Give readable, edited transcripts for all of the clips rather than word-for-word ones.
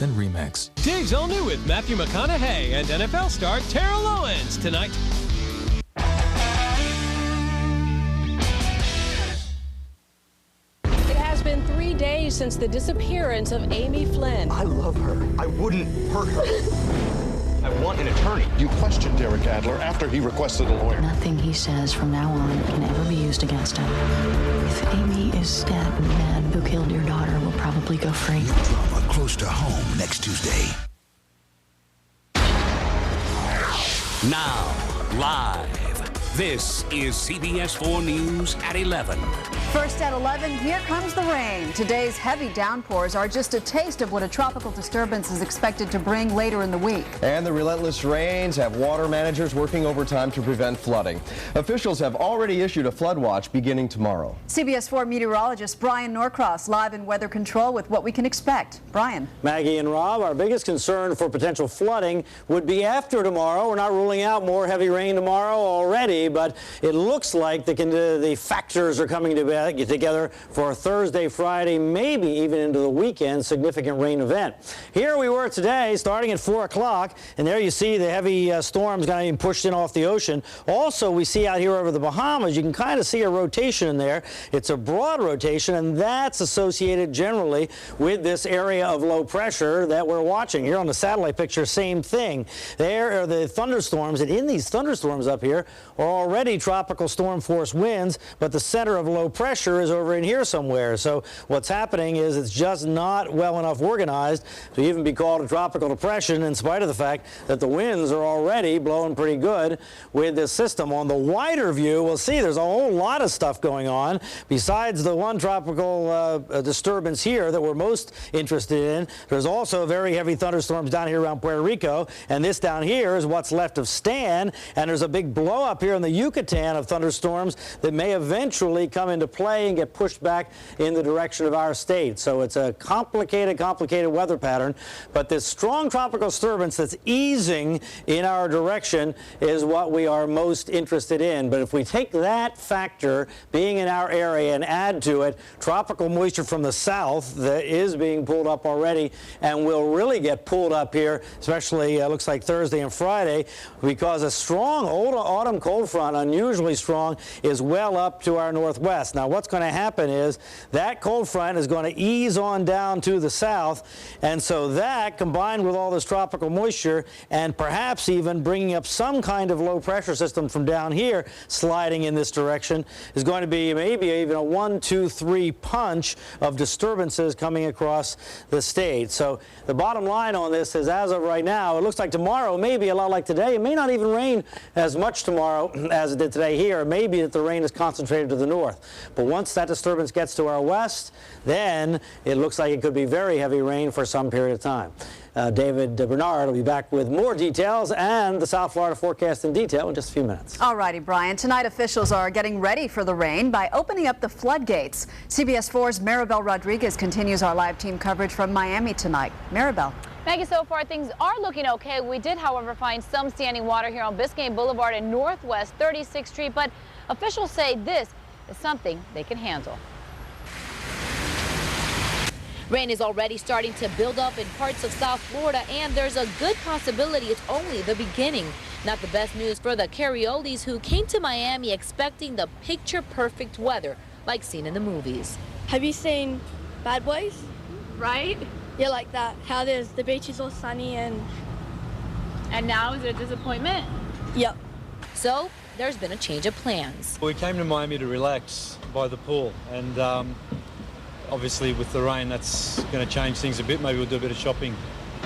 than Remix. Dave's all new with Matthew McConaughey and NFL star Terrell Owens tonight. It has been 3 days since the disappearance of Amy Flynn. I love her. I wouldn't hurt her. I want an attorney. You questioned Derek Adler after he requested a lawyer. Nothing he says from now on can ever be used against him. If Amy is dead, the man who killed your daughter will probably go free. New drama close to home next Tuesday. Now, live. This is CBS 4 News at 11. First at 11, here comes the rain. Today's heavy downpours are just a taste of what a tropical disturbance is expected to bring later in the week. And the relentless rains have water managers working overtime to prevent flooding. Officials have already issued a flood watch beginning tomorrow. CBS 4 meteorologist Brian Norcross live in weather control with what we can expect. Brian. Maggie and Rob, our biggest concern for potential flooding would be after tomorrow. We're not ruling out more heavy rain tomorrow already, but it looks like the factors are coming together for a Thursday, Friday, maybe even into the weekend significant rain event. Here we were today starting at 4 o'clock, and there you see the heavy storms kind of being pushed in off the ocean. Also, we see out here over the Bahamas, you can kind of see a rotation in there. It's a broad rotation, and that's associated generally with this area of low pressure that we're watching. Here on the satellite picture, same thing. There are the thunderstorms, and in these thunderstorms up here are already tropical storm force winds, but the center of low pressure is over in here somewhere. So what's happening is it's just not well enough organized to even be called a tropical depression, in spite of the fact that the winds are already blowing pretty good with this system. On the wider view, we'll see there's a whole lot of stuff going on. Besides the one tropical disturbance here that we're most interested in, there's also very heavy thunderstorms down here around Puerto Rico, and this down here is what's left of Stan, and there's a big blow up here in the Yucatan of thunderstorms that may eventually come into play and get pushed back in the direction of our state. So it's a complicated weather pattern, but this strong tropical disturbance that's easing in our direction is what we are most interested in. But if we take that factor being in our area and add to it tropical moisture from the south that is being pulled up already and will really get pulled up here, especially looks like Thursday and Friday, because a strong autumn cold front, unusually strong, is well up to our northwest. Now what's going to happen is that cold front is going to ease on down to the south, and so that combined with all this tropical moisture and perhaps even bringing up some kind of low pressure system from down here sliding in this direction is going to be maybe even a 1, 2, 3 punch of disturbances coming across the state. So the bottom line on this is, as of right now, it looks like tomorrow may be a lot like today. It may not even rain as much tomorrow as it did today here. Maybe that the rain is concentrated to the north. But once that disturbance gets to our west, then it looks like it could be very heavy rain for some period of time. David Bernard will be back with more details and the South Florida forecast in detail in just a few minutes. All righty, Brian. Tonight, officials are getting ready for the rain by opening up the floodgates. CBS 4's Maribel Rodriguez continues our live team coverage from Miami tonight. Maribel. Maggie, so far things are looking okay. We did, however, find some standing water here on Biscayne Boulevard and Northwest 36th Street, but officials say this is something they can handle. Rain is already starting to build up in parts of South Florida, and there's a good possibility it's only the beginning. Not the best news for the Carriolis, who came to Miami expecting the picture-perfect weather like seen in the movies. Have you seen Bad Boys? Right? Yeah, like that. How the beach is all sunny and now is it a disappointment? Yep. So there's been a change of plans. We came to Miami to relax by the pool, and obviously with the rain that's going to change things a bit. Maybe we'll do a bit of shopping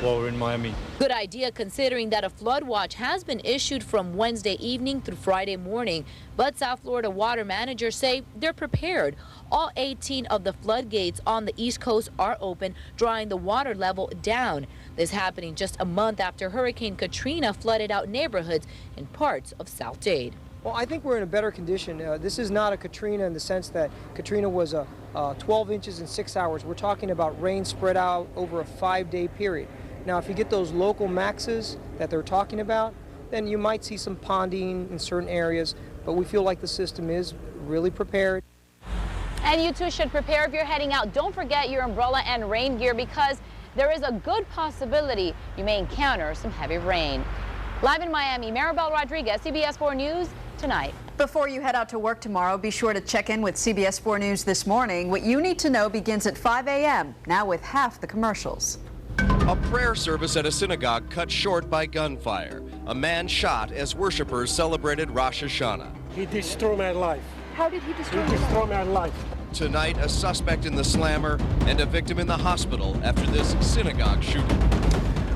while we're in Miami. Good idea, considering that a flood watch has been issued from Wednesday evening through Friday morning. But South Florida water managers say they're prepared. All 18 of the floodgates on the East Coast are open, drawing the water level down. This happening just a month after Hurricane Katrina flooded out neighborhoods in parts of South Dade. Well, I think we're in a better condition. This is not a Katrina in the sense that Katrina was 12 inches in 6 hours. We're talking about rain spread out over a 5-day period. Now, if you get those local maxes that they're talking about, then you might see some ponding in certain areas, but we feel like the system is really prepared. And you too should prepare if you're heading out. Don't forget your umbrella and rain gear, because there is a good possibility you may encounter some heavy rain. Live in Miami, Maribel Rodriguez, CBS 4 News Tonight. Before you head out to work tomorrow, be sure to check in with CBS 4 News This Morning. What you need to know begins at 5 a.m., now with half the commercials. A prayer service at a synagogue cut short by gunfire. A man shot as worshipers celebrated Rosh Hashanah. He destroyed my life. How did he destroy He destroyed my life. Tonight, a suspect in the slammer and a victim in the hospital after this synagogue shooting.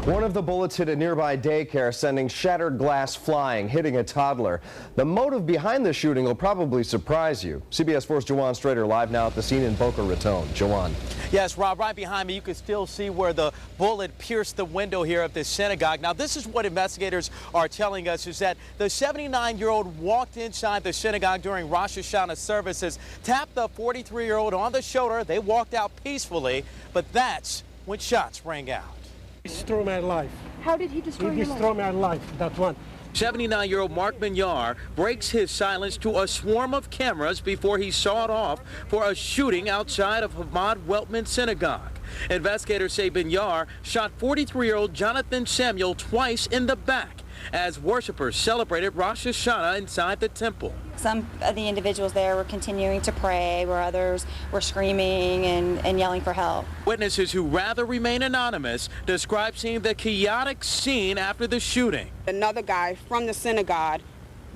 One of the bullets hit a nearby daycare, sending shattered glass flying, hitting a toddler. The motive behind the shooting will probably surprise you. CBS 4's Jawan Strader live now at the scene in Boca Raton. Jawan. Yes, Rob, right behind me, you can still see where the bullet pierced the window here of this synagogue. Now, this is what investigators are telling us, is that the 79-year-old walked inside the synagogue during Rosh Hashanah services, tapped the 43-year-old on the shoulder. They walked out peacefully, but that's when shots rang out. He destroyed my life. How did he destroy your life? He destroyed my life, that one. 79-year-old Mark Minyar breaks his silence to a swarm of cameras before he sawed off for a shooting outside of Hamad Weltman Synagogue. Investigators say Minyar shot 43-year-old Jonathan Samuel twice in the back as worshipers celebrated Rosh Hashanah inside the temple. Some of the individuals there were continuing to pray, where others were screaming and yelling for help. Witnesses who rather remain anonymous describe seeing the chaotic scene after the shooting. Another guy from the synagogue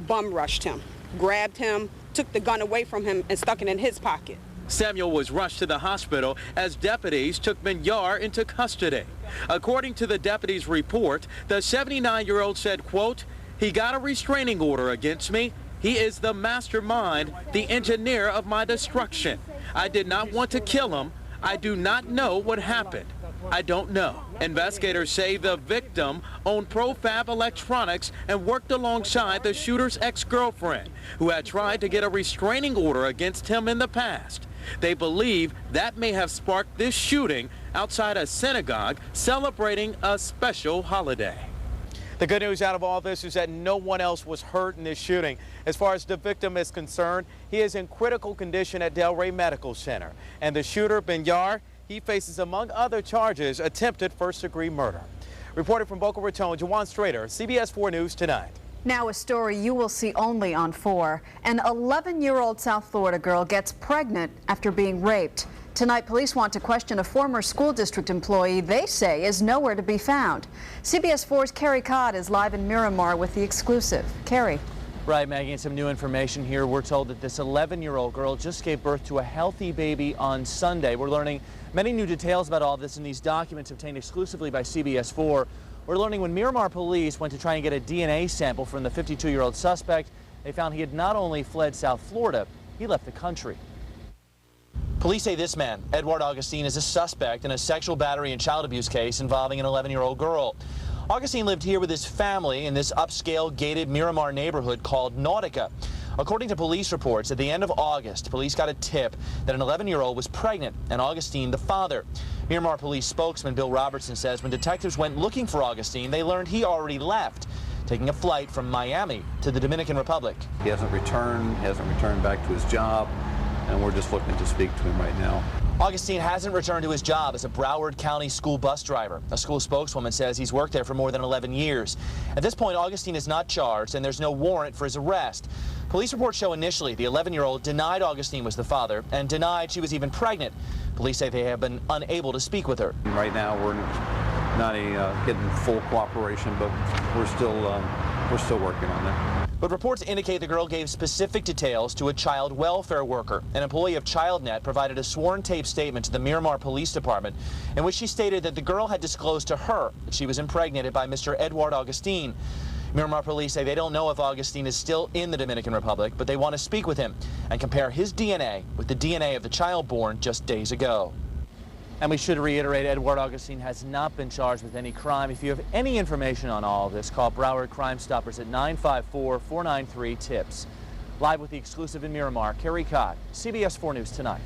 bum rushed him, grabbed him, took the gun away from him and stuck it in his pocket. Samuel was rushed to the hospital as deputies took Minyar into custody. According to the deputies' report, the 79-year-old said, quote, "He got a restraining order against me. He is the mastermind, the engineer of my destruction. I did not want to kill him. I do not know what happened. I don't know." Investigators say the victim owned Profab Electronics and worked alongside the shooter's ex-girlfriend, who had tried to get a restraining order against him in the past. They believe that may have sparked this shooting outside a synagogue celebrating a special holiday. The good news out of all this is that no one else was hurt in this shooting. As far as the victim is concerned, he is in critical condition at Delray Medical Center. And the shooter, Minyar, he faces, among other charges, attempted first-degree murder. Reporting from Boca Raton, Jawan Strader, CBS 4 News Tonight. Now a story you will see only on 4. An 11-year-old South Florida girl gets pregnant after being raped. Tonight, police want to question a former school district employee they say is nowhere to be found. CBS 4's Carrie Codd is live in Miramar with the exclusive. Carrie. Right, Maggie, and some new information here. We're told that this 11-year-old girl just gave birth to a healthy baby on Sunday. We're learning many new details about all this in these documents obtained exclusively by CBS 4. We're learning when Miramar police went to try and get a DNA sample from the 52-year-old suspect, they found he had not only fled South Florida, he left the country. Police say this man, Edward Augustine, is a suspect in a sexual battery and child abuse case involving an 11-year-old girl. Augustine lived here with his family in this upscale gated Miramar neighborhood called Nautica. According to police reports, at the end of August, police got a tip that an 11-year-old was pregnant, and Augustine the father. Miramar police spokesman Bill Robertson says when detectives went looking for Augustine, they learned he already left, taking a flight from Miami to the Dominican Republic. He hasn't returned back to his job, and we're just looking to speak to him right now. Augustine hasn't returned to his job as a Broward County school bus driver. A school spokeswoman says he's worked there for more than 11 years. At this point, Augustine is not charged, and there's no warrant for his arrest. Police reports show initially the 11-year-old denied Augustine was the father and denied she was even pregnant. Police say they have been unable to speak with her. Right now, we're not getting full cooperation, but we're still working on that. But reports indicate the girl gave specific details to a child welfare worker. An employee of ChildNet provided a sworn tape statement to the Miramar Police Department in which she stated that the girl had disclosed to her that she was impregnated by Mr. Edward Augustine. Miramar police say they don't know if Augustine is still in the Dominican Republic, but they want to speak with him and compare his DNA with the DNA of the child born just days ago. And we should reiterate, Edward Augustine has not been charged with any crime. If you have any information on all of this, call Broward Crime Stoppers at 954-493-TIPS. Live with the exclusive in Miramar, Carrie Codd, CBS 4 News Tonight.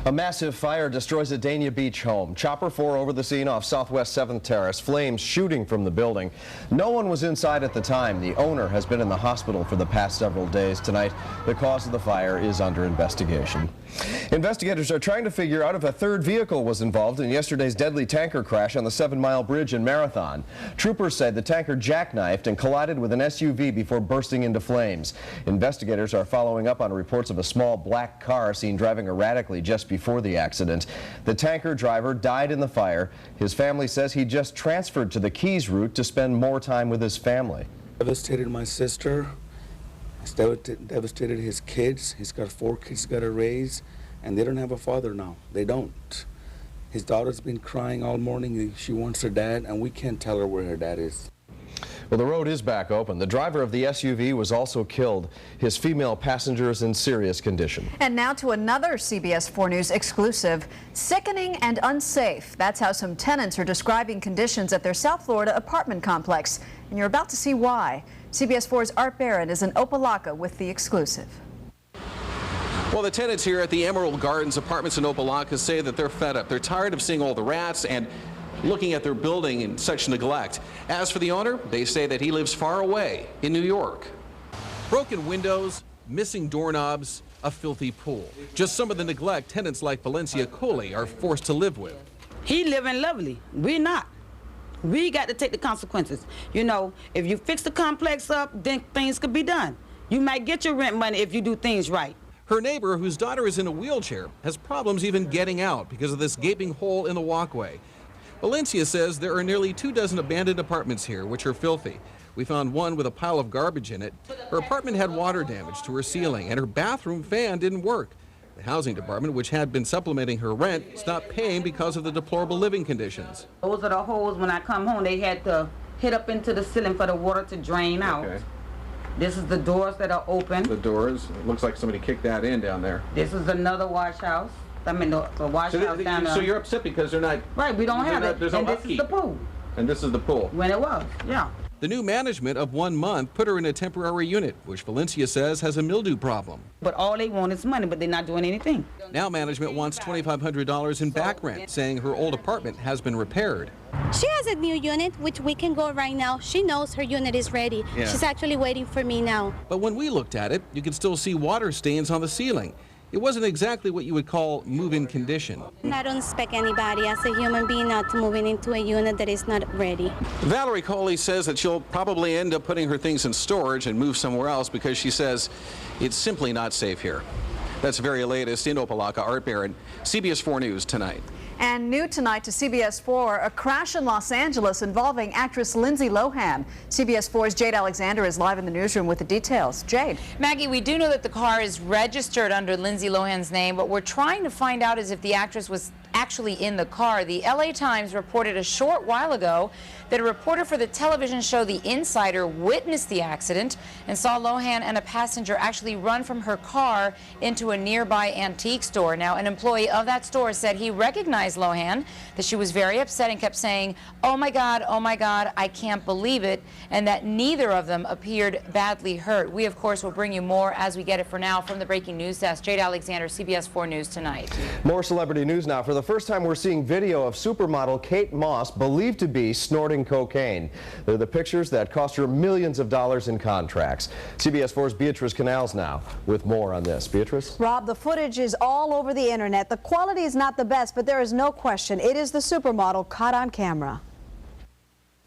A massive fire destroys a Dania Beach home. Chopper 4 over the scene off Southwest 7th Terrace. Flames shooting from the building. No one was inside at the time. The owner has been in the hospital for the past several days. Tonight, the cause of the fire is under investigation. Investigators are trying to figure out if a third vehicle was involved in yesterday's deadly tanker crash on the 7 Mile Bridge in Marathon. Troopers said the tanker jackknifed and collided with an SUV before bursting into flames. Investigators are following up on reports of a small black car seen driving erratically just before the accident. The tanker driver died in the fire. His family says he just transferred to the Keys route to spend more time with his family. Devastated my sister. It's devastated his kids. He's got 4 kids he's got to raise, and they don't have a father now. They don't. His daughter's been crying all morning. She wants her dad, and we can't tell her where her dad is. Well, the road is back open. The driver of the SUV was also killed. His female passenger is in serious condition. And now to another CBS 4 News exclusive. Sickening and unsafe. That's how some tenants are describing conditions at their South Florida apartment complex. And you're about to see why. CBS 4's Art Barron is in Opelika with the exclusive. Well, the tenants here at the Emerald Gardens Apartments in Opelika say that they're fed up. They're tired of seeing all the rats and looking at their building in such neglect. As for the owner, they say that he lives far away in New York. Broken windows, missing doorknobs, a filthy pool. Just some of the neglect tenants like Valencia Coley are forced to live with. He living lovely. We're not. We got to take the consequences. You know, if you fix the complex up, then things could be done. You might get your rent money if you do things right. Her neighbor, whose daughter is in a wheelchair, has problems even getting out because of this gaping hole in the walkway. Valencia says there are nearly 24 abandoned apartments here, which are filthy. We found one with a pile of garbage in it. Her apartment had water damage to her ceiling, and her bathroom fan didn't work. The housing department, which had been supplementing her rent, stopped paying because of the deplorable living conditions. Those are the holes when I come home. They had to hit up into the ceiling for the water to drain out. Okay. This is the doors that are open. The doors, it looks like somebody kicked that in down there. This is another wash house. I mean, the wash house down there. So you're upset because they're not... Right, we don't have it. There's And no this upkeep. is the pool. And this is the pool. When it was, yeah. The new management of 1 month put her in a temporary unit, which Valencia says has a mildew problem. But all they want is money, but they're not doing anything. Now management wants $2,500 in back rent, saying her old apartment has been repaired. She has a new unit, which we can go right now. She knows her unit is ready. Yeah. She's actually waiting for me now. But when we looked at it, you could still see water stains on the ceiling. It wasn't exactly what you would call move-in condition. I don't expect anybody as a human being not moving into a unit that is not ready. Valerie Coley says that she'll probably end up putting her things in storage and move somewhere else because she says it's simply not safe here. That's the very latest in Opelika. Art Barron, CBS 4 News Tonight. And new tonight to CBS 4, a crash in Los Angeles involving actress Lindsay Lohan. CBS 4's Jade Alexander is live in the newsroom with the details. Jade. Maggie, we do know that the car is registered under Lindsay Lohan's name, but we're trying to find out is if the actress was actually in the car. The LA Times reported a short while ago that a reporter for the television show The Insider witnessed the accident and saw Lohan and a passenger actually run from her car into a nearby antique store. Now, an employee of that store said he recognized Lohan, that she was very upset and kept saying, oh my God, I can't believe it," and that neither of them appeared badly hurt. We, of course, will bring you more as we get it for now from the breaking news desk. Jade Alexander, CBS 4 News Tonight. More celebrity news now. For the first time, we're seeing video of supermodel Kate Moss believed to be snorting cocaine. They're the pictures that cost her millions of dollars in contracts. CBS 4's Beatrice Canals now with more on this. Beatrice? Rob, the footage is all over the internet. The quality is not the best, but there is no question it is the supermodel caught on camera.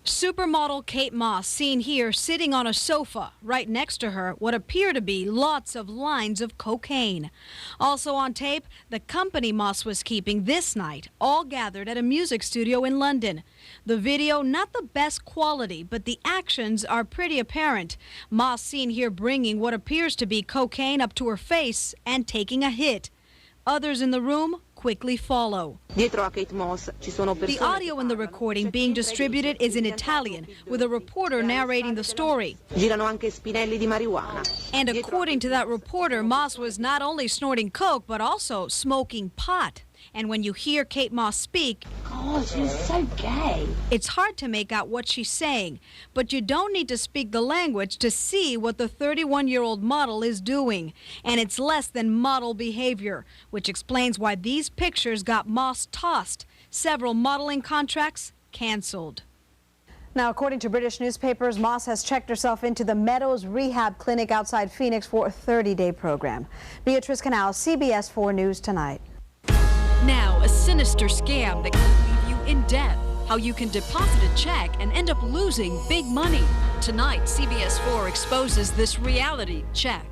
Supermodel Kate Moss seen here sitting on a sofa. Right next to her what appear to be lots of lines of cocaine. Also on tape, the company Moss was keeping this night, all gathered at a music studio in London. The video not the best quality, but the actions are pretty apparent. Moss seen here bringing what appears to be cocaine up to her face and taking a hit. Others in the room quickly follow. The audio in the recording being distributed is in Italian, with a reporter narrating the story. And according to that reporter, Moss was not only snorting coke, but also smoking pot. And when you hear Kate Moss speak, "Oh, she's so gay," it's hard to make out what she's saying. But you don't need to speak the language to see what the 31-year-old model is doing. And it's less than model behavior, which explains why these pictures got Moss tossed. Several modeling contracts canceled. Now, according to British newspapers, Moss has checked herself into the Meadows Rehab Clinic outside Phoenix for a 30-day program. Beatrice Canal, CBS 4 News Tonight. Now, a sinister scam that can leave you in debt. How you can deposit a check and end up losing big money. Tonight, CBS 4 exposes this reality check.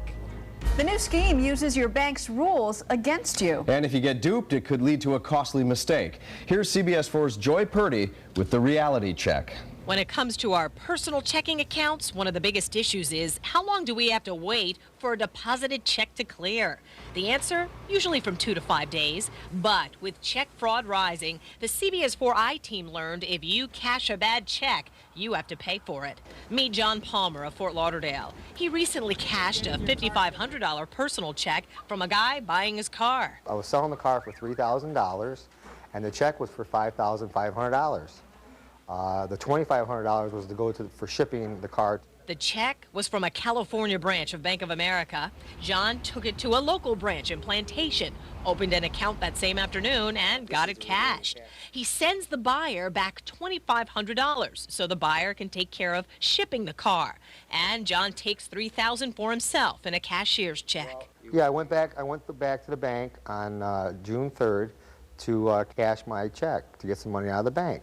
The new scheme uses your bank's rules against you. And if you get duped, it could lead to a costly mistake. Here's CBS 4's Joy Purdy with the reality check. When it comes to our personal checking accounts, one of the biggest issues is how long do we have to wait for a deposited check to clear? The answer, usually from 2 to 5 days. But with check fraud rising, the CBS 4i team learned if you cash a bad check, you have to pay for it. Meet John Palmer of Fort Lauderdale. He recently cashed a $5,500 personal check from a guy buying his car. I was selling the car for $3,000 and the check was for $5,500. The $2,500 was to go for shipping the car. The check was from a California branch of Bank of America. John took it to a local branch in Plantation, opened an account that same afternoon, and got it cashed. He sends the buyer back $2,500 so the buyer can take care of shipping the car. And John takes $3,000 for himself in a cashier's check. Yeah, I went back to the bank on June 3rd to cash my check to get some money out of the bank.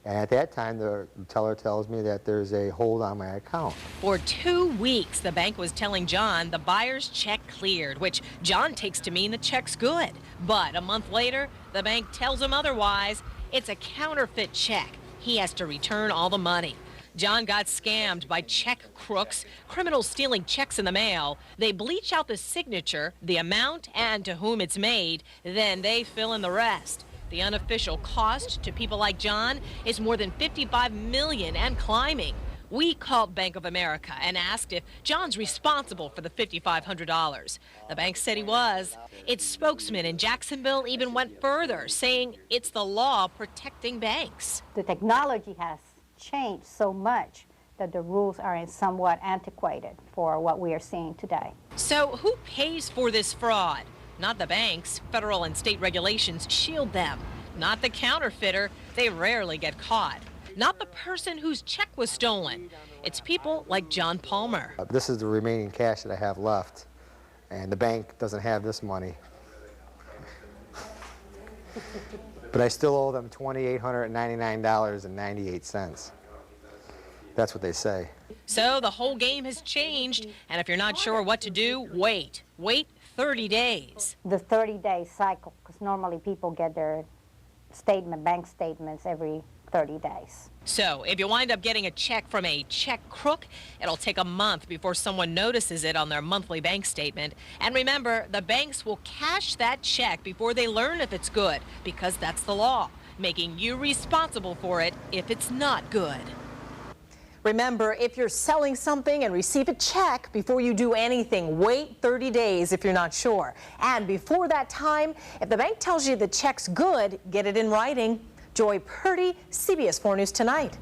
And at that time, the teller tells me that there's a hold on my account. For 2 weeks, the bank was telling John the buyer's check cleared, which John takes to mean the check's good. But a month later, the bank tells him otherwise. It's a counterfeit check. He has to return all the money. John got scammed by check crooks, criminals stealing checks in the mail. They bleach out the signature, the amount, and to whom it's made. Then they fill in the rest. The unofficial cost to people like John is more than $55 million and climbing. We called Bank of America and asked if John's responsible for the $5,500. The bank said he was. Its spokesman in Jacksonville even went further, saying it's the law protecting banks. The technology has changed so much that the rules are somewhat antiquated for what we are seeing today. So who pays for this fraud? Not the banks. Federal and state regulations shield them. Not the counterfeiter. They rarely get caught. Not the person whose check was stolen. It's people like John Palmer. This is the remaining cash that I have left, and the bank doesn't have this money. But I still owe them $2,899.98. That's what they say. So the whole game has changed, and if you're not sure what to do, wait. Wait 30 days. The 30-day cycle, because normally people get their bank statements every 30 days. So if you wind up getting a check from a check crook, it'll take a month before someone notices it on their monthly bank statement. And remember, the banks will cash that check before they learn if it's good, because that's the law, making you responsible for it if it's not good. Remember, if you're selling something and receive a check before you do anything, wait 30 days if you're not sure. And before that time, if the bank tells you the check's good, get it in writing. Joy Purdy, CBS 4 News Tonight.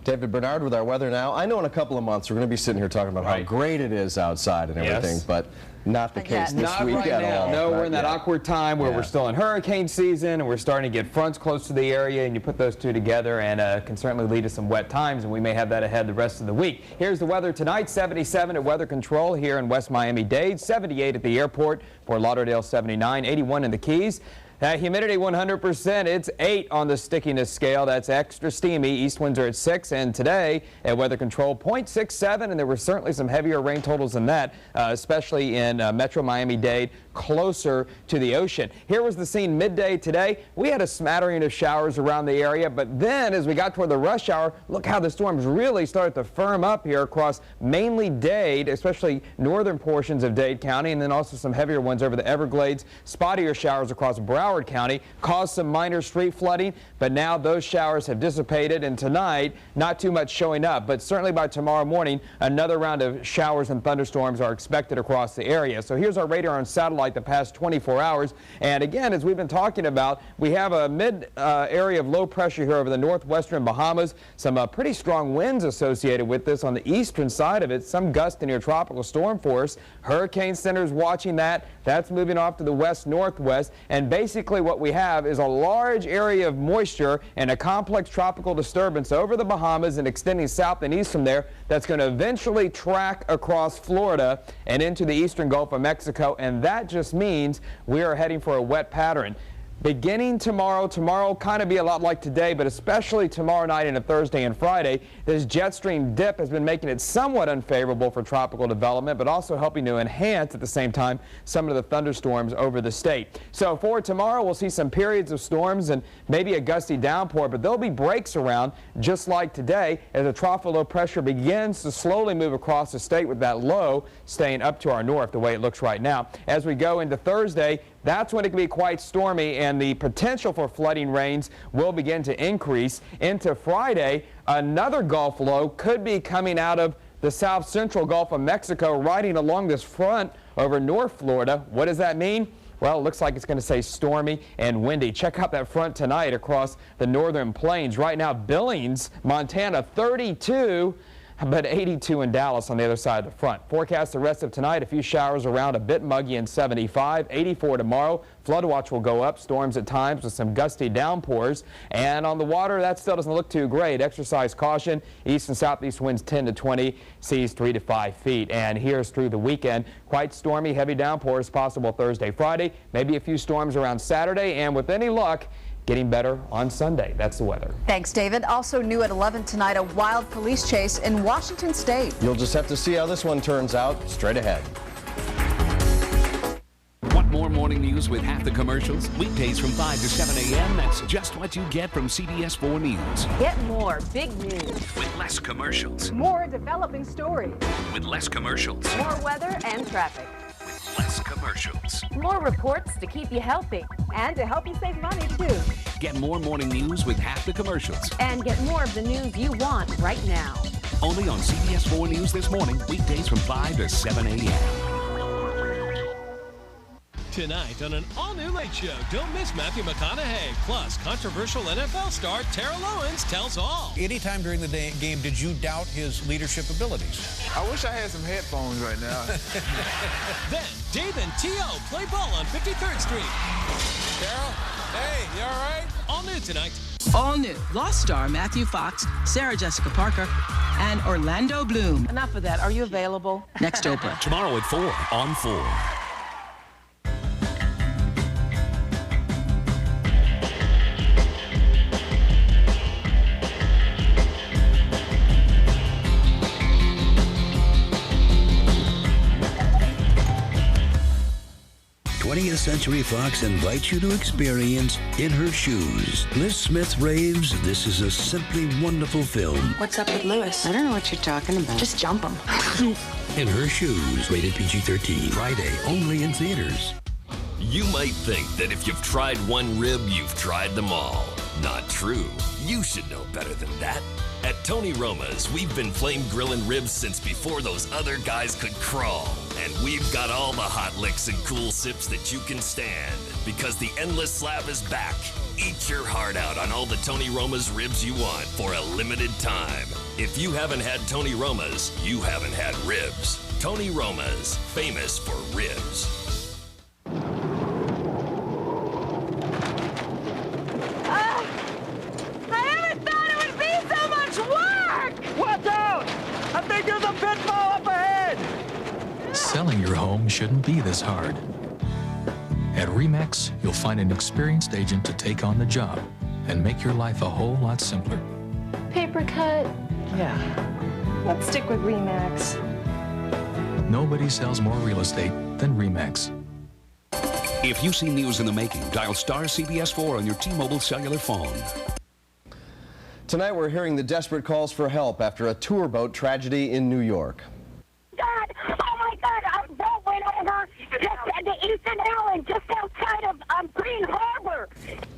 David Bernard with our weather now. I know in a couple of months we're going to be sitting here talking about how great it is outside and everything, but not the case this Not week right at now. all. No, Not we're in that yet. awkward time where we're still in hurricane season and we're starting to get fronts close to the area, and you put those two together and can certainly lead to some wet times, and we may have that ahead the rest of the week. Here's the weather tonight: 77 at Weather Control here in West Miami-Dade, 78 at the airport, Fort Lauderdale 79, 81 in the Keys. Humidity 100%. It's 8 on the stickiness scale. That's extra steamy. East winds are at 6, and today at Weather Control 0.67, and there were certainly some heavier rain totals than that, especially in Metro Miami-Dade, closer to the ocean. Here was the scene midday today. We had a smattering of showers around the area, but then as we got toward the rush hour, look how the storms really started to firm up here across mainly Dade, especially northern portions of Dade County, and then also some heavier ones over the Everglades. Spottier showers across Broward County caused some minor street flooding, but now those showers have dissipated, and tonight not too much showing up, but certainly by tomorrow morning another round of showers and thunderstorms are expected across the area. So here's our radar on satellite the past 24 hours, and again, as we've been talking about, we have a mid area of low pressure here over the northwestern Bahamas. Some pretty strong winds associated with this on the eastern side of it, some gust to near tropical storm force. Hurricane Center is watching that. That's moving off to the west-northwest, and basically basically what we have is a large area of moisture and a complex tropical disturbance over the Bahamas and extending south and east from there that's going to eventually track across Florida and into the eastern Gulf of Mexico, and that just means we are heading for a wet pattern. Beginning tomorrow kind of be a lot like today, but especially tomorrow night into Thursday and Friday, this jet stream dip has been making it somewhat unfavorable for tropical development, but also helping to enhance at the same time some of the thunderstorms over the state. So for tomorrow, we'll see some periods of storms and maybe a gusty downpour, but there'll be breaks around just like today as a trough of low pressure begins to slowly move across the state with that low staying up to our north the way it looks right now. As we go into Thursday, that's when it can be quite stormy and the potential for flooding rains will begin to increase. Into Friday, another Gulf low could be coming out of the south central Gulf of Mexico riding along this front over North Florida. What does that mean? Well, it looks like it's going to stay stormy and windy. Check out that front tonight across the northern plains. Right now, Billings, Montana, 32. But 82 in Dallas on the other side of the front. Forecast the rest of tonight, a few showers around, a bit muggy and 75, 84 tomorrow. Flood watch will go up, storms at times with some gusty downpours. And on the water, that still doesn't look too great. Exercise caution, east and southeast winds 10 to 20, seas 3 to 5 feet. And here's through the weekend, quite stormy, heavy downpours possible Thursday, Friday, maybe a few storms around Saturday, and with any luck, getting better on Sunday. That's the weather. Thanks, David. Also new at 11 tonight, a wild police chase in Washington State. You'll just have to see how this one turns out straight ahead. Want more morning news with half the commercials? Weekdays from 5 to 7 a.m. That's just what you get from CBS 4 News. Get more big news. With less commercials. More developing stories. With less commercials. More weather and traffic. With less commercials. More reports to keep you healthy and to help you save money, too. Get more morning news with half the commercials. And get more of the news you want right now. Only on CBS 4 News this morning, weekdays from 5 to 7 a.m. Tonight on an all-new Late Show, don't miss Matthew McConaughey. Plus, controversial NFL star Tara Lowens tells all. Anytime during the game, did you doubt his leadership abilities? I wish I had some headphones right now. Then, Dave and T.O. play ball on 53rd Street. Carol, hey, you all right? All new tonight. All new. Lost star Matthew Fox, Sarah Jessica Parker, and Orlando Bloom. Enough of that. Are you available? Next Oprah. Tomorrow at 4 on 4. Century Fox invites you to experience In Her Shoes. Liz Smith raves this is a simply wonderful film. What's up with Lewis? I don't know what you're talking about. Just jump him. In Her Shoes, rated PG-13. Friday, only in theaters. You might think that if you've tried one rib, you've tried them all. Not true. You should know better than that. At Tony Roma's, we've been flame grilling ribs since before those other guys could crawl. And we've got all the hot licks and cool sips that you can stand. Because the Endless Slab is back. Eat your heart out on all the Tony Roma's ribs you want for a limited time. If you haven't had Tony Roma's, you haven't had ribs. Tony Roma's, famous for ribs. Selling your home shouldn't be this hard. At RE/MAX, you'll find an experienced agent to take on the job and make your life a whole lot simpler. Paper cut? Yeah. Let's stick with RE/MAX. Nobody sells more real estate than RE/MAX. If you see news in the making, dial star CBS 4 on your T-Mobile cellular phone. Tonight we're hearing the desperate calls for help after a tour boat tragedy in New York. God, oh my God, a boat went over just at the Ethan Allen, just outside of Green Harbor.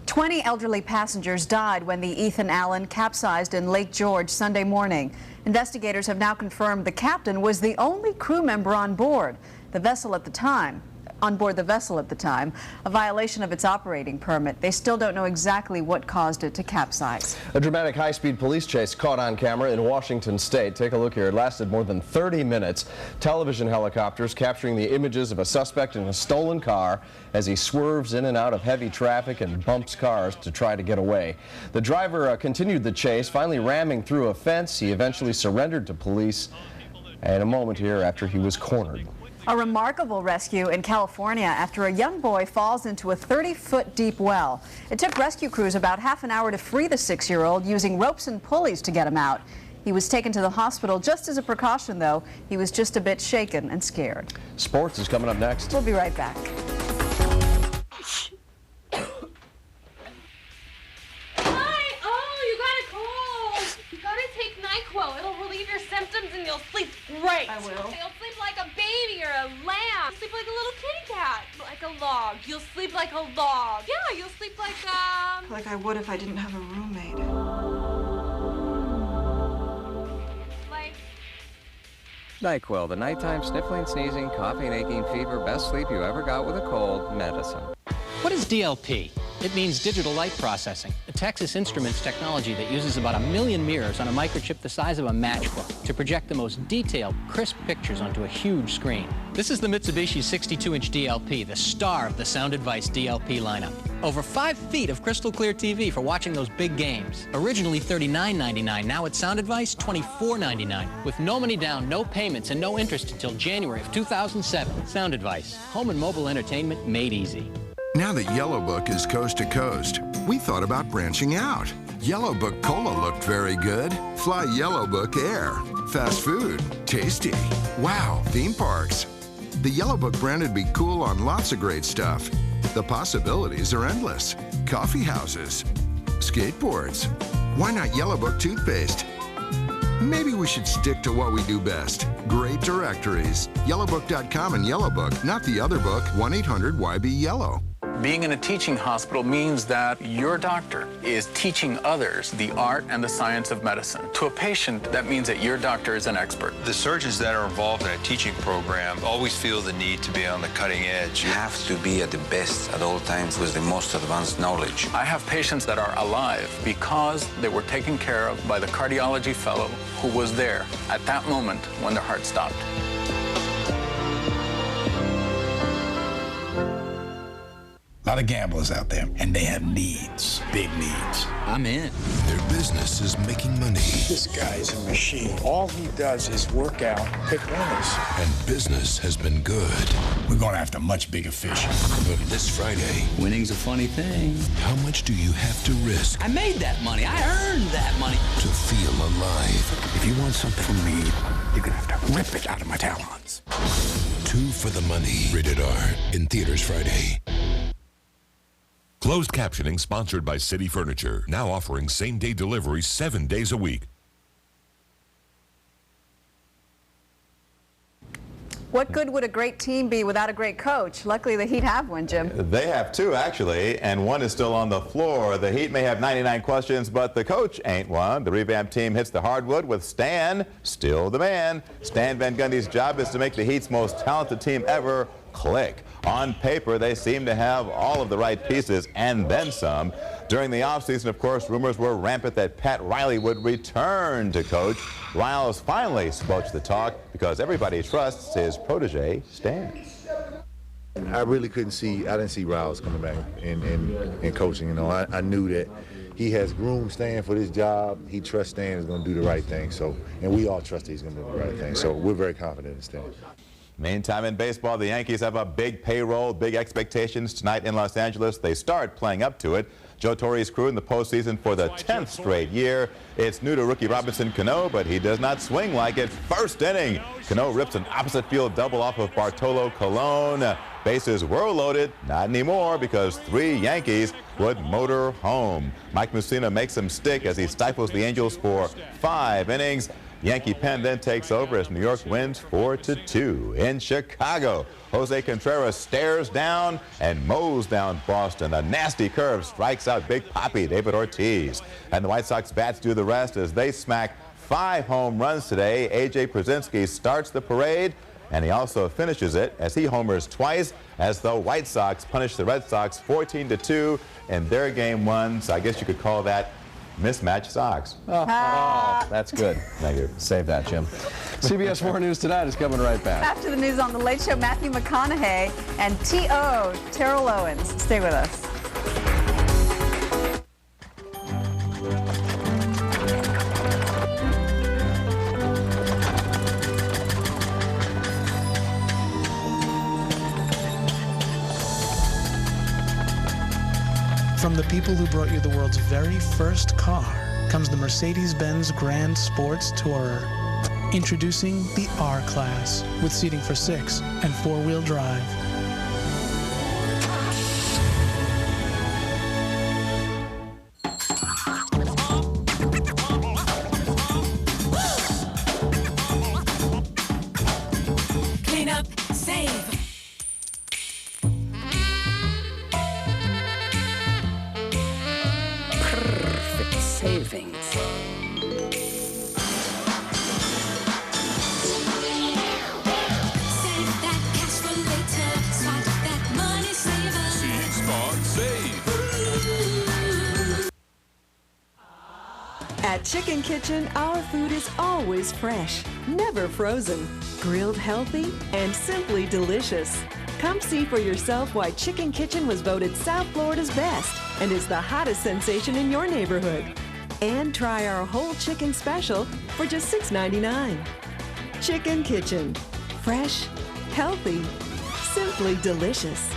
20 elderly passengers died when the Ethan Allen capsized in Lake George Sunday morning. Investigators have now confirmed the captain was the only crew member on board. The vessel at the time on board the vessel at the time, a violation of its operating permit. They still don't know exactly what caused it to capsize. A dramatic high-speed police chase caught on camera in Washington State. Take a look here. It lasted more than 30 minutes. Television helicopters capturing the images of a suspect in a stolen car as he swerves in and out of heavy traffic and bumps cars to try to get away. The driver continued the chase, finally ramming through a fence. He eventually surrendered to police in a moment here after he was cornered. A remarkable rescue in California after a young boy falls into a 30-foot deep well. It took rescue crews about half an hour to free the 6-year-old using ropes and pulleys to get him out. He was taken to the hospital just as a precaution, though. He was just a bit shaken and scared. Sports is coming up next. We'll be right back. It'll relieve your symptoms and you'll sleep great. I will. You'll sleep like a baby or a lamb. You'll sleep like a little kitty cat. Like a log. You'll sleep like a log. Yeah, you'll sleep like Like I would if I didn't have a roommate. Like... NyQuil, the nighttime sniffling, sneezing, coughing, aching, fever, best sleep you ever got with a cold medicine. What is DLP? It means digital light processing, a Texas Instruments technology that uses about 1 million mirrors on a microchip the size of a matchbook to project the most detailed, crisp pictures onto a huge screen. This is the Mitsubishi 62-inch DLP, the star of the Sound Advice DLP lineup. Over 5 feet of crystal clear TV for watching those big games. Originally $39.99, now at Sound Advice $24.99. With no money down, no payments, and no interest until January of 2007. Sound Advice, home and mobile entertainment made easy. Now that Yellow Book is coast to coast, we thought about branching out. Yellow Book Cola looked very good. Fly Yellow Book Air. Fast food. Tasty. Wow, theme parks. The Yellow Book brand would be cool on lots of great stuff. The possibilities are endless. Coffee houses. Skateboards. Why not Yellow Book toothpaste? Maybe we should stick to what we do best. Great directories. Yellowbook.com and Yellow Book, not the other book. 1-800-YB-YELLOW. Being in a teaching hospital means that your doctor is teaching others the art and the science of medicine. To a patient, that means that your doctor is an expert. The surgeons that are involved in a teaching program always feel the need to be on the cutting edge. You have to be at the best at all times with the most advanced knowledge. I have patients that are alive because they were taken care of by the cardiology fellow who was there at that moment when their heart stopped. A lot of gamblers out there, and they have needs, big needs. I'm in. Their business is making money. This guy's a machine. All he does is work out, pick winners. And business has been good. We're going after much bigger fish. But this Friday, Winning's a funny thing. how much do you have to risk I made that money. I earned that money. to feel alive? If you want something from me, you're going to have to rip it out of my talons. 2 for the money. Rated R. In theaters Friday. Closed captioning sponsored by City Furniture. Now offering same-day delivery 7 days a week. What good would a great team be without a great coach? Luckily, the Heat have one, Jim. They have 2, actually, and one is still on the floor. The Heat may have 99 questions, but the coach ain't one. The revamped team hits the hardwood with Stan, still the man. Stan Van Gundy's job is to make the Heat's most talented team ever click. On paper, they seem to have all of the right pieces and then some. During the offseason, of course, rumors were rampant that Pat Riley would return to coach. Riles finally squelched the talk because everybody trusts his protege, Stan. I really didn't see Riles coming back in coaching. You know, I knew that he has groomed Stan for this job. He trusts Stan is going to do the right thing. So, and we all trust that he's going to do the right thing. So we're very confident in Stan. Meantime, in baseball, the Yankees have a big payroll, big expectations tonight in Los Angeles. They start playing up to it. Joe Torre's crew in the postseason for the 10th straight year. It's new to rookie Robinson Cano, but he does not swing like it. First inning, Cano rips an opposite field double off of Bartolo Colon. Bases were loaded, not anymore, because 3 Yankees would motor home. Mike Mussina makes him stick as he stifles the Angels for 5 innings. Yankee pen then takes over as New York wins 4-2. In Chicago, Jose Contreras stares down and mows down Boston. A nasty curve strikes out Big Papi David Ortiz. And the White Sox bats do the rest as they smack 5 home runs today. A.J. Przinsky starts the parade. and he also finishes it as he homers twice as the White Sox punish the Red Sox 14-2 in their Game 1. So I guess you could call that mismatched Sox. Oh, that's good. Thank you. Save that, Jim. CBS 4 News Tonight is coming right back. After the news on The Late Show, Matthew McConaughey and T.O. Terrell Owens. Stay with us. From the people who brought you the world's very first car comes the Mercedes-Benz Grand Sports Tourer. Introducing the R-Class with seating for 6 and 4-wheel drive. Clean up, save. Perfect savings. At Chicken Kitchen, our food is always fresh, never frozen, grilled healthy, and simply delicious. Come see for yourself why Chicken Kitchen was voted South Florida's best and is the hottest sensation in your neighborhood. And try our whole chicken special for just $6.99. Chicken Kitchen. Fresh, healthy, simply delicious.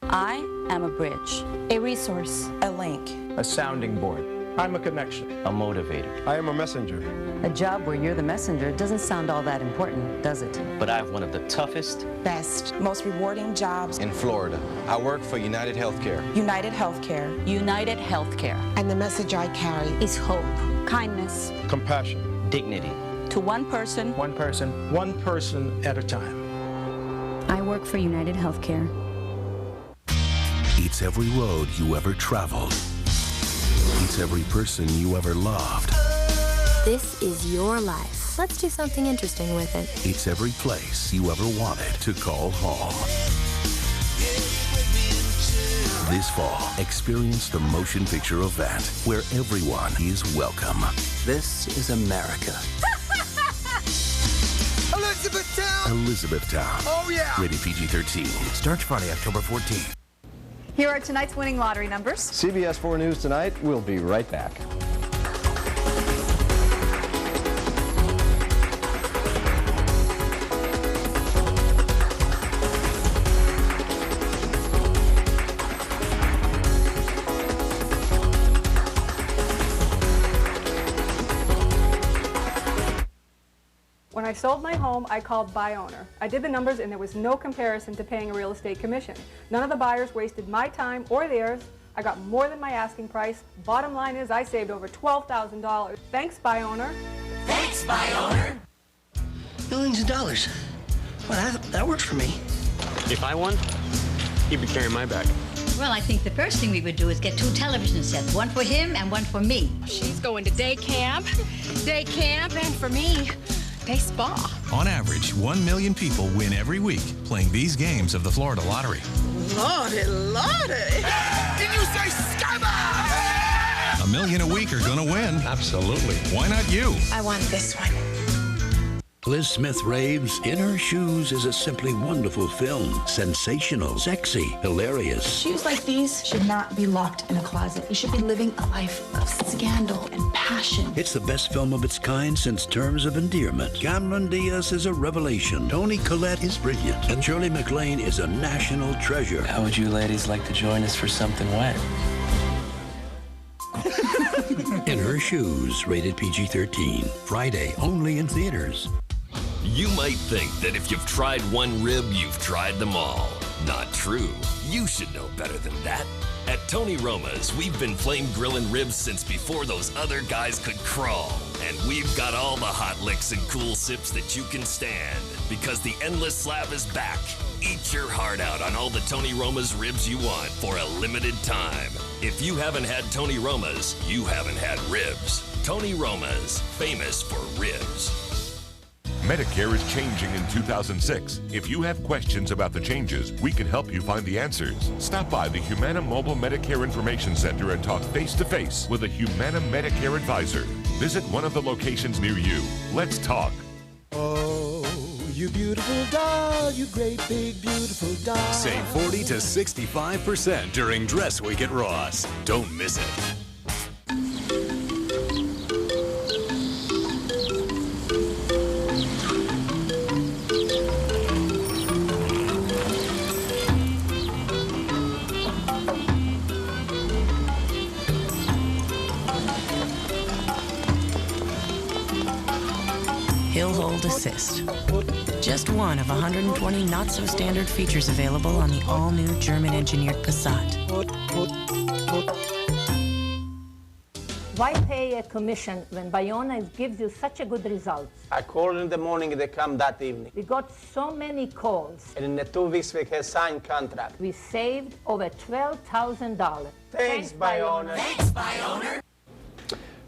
I am a bridge, a resource, a link, a sounding board. I'm a connection, a motivator. I am a messenger. A job where you're the messenger doesn't sound all that important, does it? But I have one of the toughest, best, most rewarding jobs in Florida. I work for United Healthcare. United Healthcare. United Healthcare. And the message I carry is hope, kindness, compassion, dignity. To one person at a time. I work for United Healthcare. It's every road you ever traveled. It's every person you ever loved. This is your life. Let's do something interesting with it. It's every place you ever wanted to call home. This fall, experience the motion picture event where everyone is welcome. This is America. Elizabethtown! Elizabethtown. Oh, yeah! Rated PG-13. Starts Friday, October 14th. Here are tonight's winning lottery numbers. CBS 4 News Tonight. We'll be right back. When I sold my home, I called Buy Owner. I did the numbers and there was no comparison to paying a real estate commission. None of the buyers wasted my time or theirs. I got more than my asking price. Bottom line is I saved over $12,000. Thanks, Buy Owner. Thanks, Buy Owner. Millions of dollars. Well, that works for me. If I won, he'd be carrying my bag. Well, I think the first thing we would do is get 2 television sets, one for him and one for me. She's going to day camp, and for me, day spa. On average, 1 million people win every week playing these games of the Florida Lottery. Lordy, Lordy. Did you say skybar? $1 million a week are gonna win. Absolutely. Why not you? I want this one. Liz Smith raves In Her Shoes is a simply wonderful film. Sensational, sexy, hilarious. Shoes like these should not be locked in a closet. You should be living a life of scandal and passion. It's the best film of its kind since Terms of Endearment. Cameron Diaz is a revelation. Toni Collette is brilliant. And Shirley MacLaine is a national treasure. How would you ladies like to join us for something wet? In Her Shoes, rated PG-13. Friday, only in theaters. You might think that if you've tried one rib, you've tried them all. Not true. You should know better than that. At Tony Roma's, we've been flame grilling ribs since before those other guys could crawl. And we've got all the hot licks and cool sips that you can stand. Because the Endless Slab is back. Eat your heart out on all the Tony Roma's ribs you want for a limited time. If you haven't had Tony Roma's, you haven't had ribs. Tony Roma's, famous for ribs. Medicare is changing in 2006. If you have questions about the changes, we can help you find the answers. Stop by the Humana Mobile Medicare Information Center and talk face-to-face with a Humana Medicare advisor. Visit one of the locations near you. Let's talk. Oh, you beautiful doll, you great big beautiful doll. Save 40 to 65% during Dress Week at Ross. Don't miss it. Hill Hold Assist. Just one of 120 not-so-standard features available on the all-new German-engineered Passat. Why pay a commission when Bayona gives you such a good result? I call in the morning, they come that evening. We got so many calls. And in the 2 weeks we have signed contract. We saved over $12,000. Thanks, Bayona. Thanks, Bayona.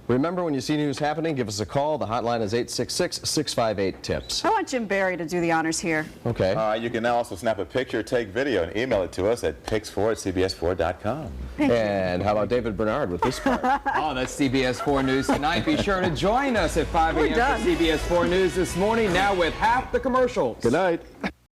Remember, when you see news happening, give us a call. The hotline is 866-658-TIPS. I want Jim Barry to do the honors here. Okay. You can now also snap a picture, take video, and email it to us at pics4@cbs4.com. And how about David Bernard with this part? Oh, that's CBS 4 News tonight. Be sure to join us at 5 a.m. for CBS 4 News this morning, now with half the commercials. Good night.